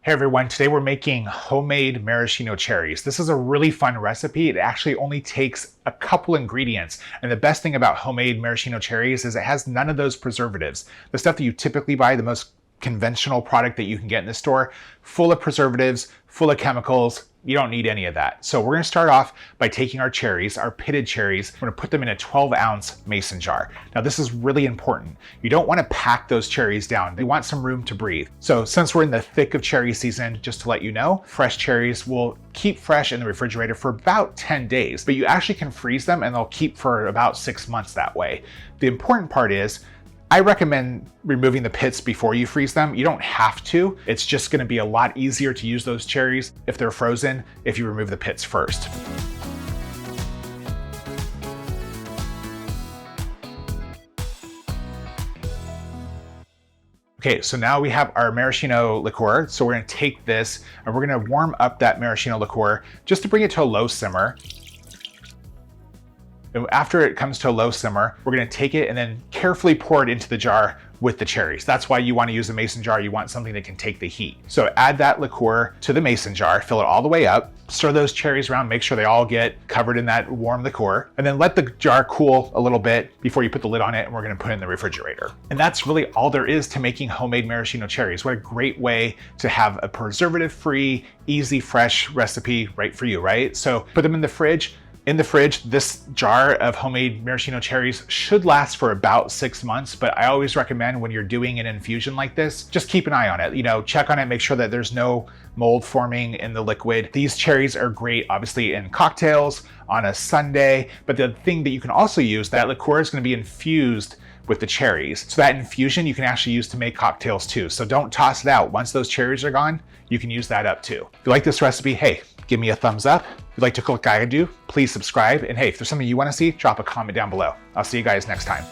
Hey everyone, today we're making homemade maraschino cherries. This is a really fun recipe. It actually only takes a couple ingredients. And the best thing about homemade maraschino cherries is it has none of those preservatives. The stuff that you typically buy, the most conventional product that you can get in the store, full of preservatives, full of chemicals. You don't need any of that. So we're gonna start off by taking our cherries, our pitted cherries, we're gonna put them in a 12-ounce mason jar. Now this is really important. You don't wanna pack those cherries down. They want some room to breathe. So since we're in the thick of cherry season, just to let you know, fresh cherries will keep fresh in the refrigerator for about 10 days, but you actually can freeze them and they'll keep for about 6 months that way. The important part is, I recommend removing the pits before you freeze them. You don't have to. It's just gonna be a lot easier to use those cherries if they're frozen if you remove the pits first. Okay, so now we have our maraschino liqueur. So we're gonna take this and we're gonna warm up that maraschino liqueur just to bring it to a low simmer. And after it comes to a low simmer, we're gonna take it and then carefully pour it into the jar with the cherries. That's why you wanna use a mason jar. You want something that can take the heat. So add that liqueur to the mason jar, fill it all the way up, stir those cherries around, make sure they all get covered in that warm liqueur, and then let the jar cool a little bit before you put the lid on it, and we're gonna put it in the refrigerator. And that's really all there is to making homemade maraschino cherries. What a great way to have a preservative-free, easy, fresh recipe right for you, right? So put them in the fridge. In the fridge, this jar of homemade maraschino cherries should last for about 6 months, but I always recommend when you're doing an infusion like this, just keep an eye on it. You know, check on it, make sure that there's no mold forming in the liquid. These cherries are great, obviously, in cocktails, on a sundae, but the thing that you can also use, that liqueur is gonna be infused with the cherries. So that infusion you can actually use to make cocktails too. So don't toss it out. Once those cherries are gone, you can use that up too. If you like this recipe, hey, give me a thumbs up. If you'd like to click like I do, please subscribe. And hey, if there's something you want to see, drop a comment down below. I'll see you guys next time.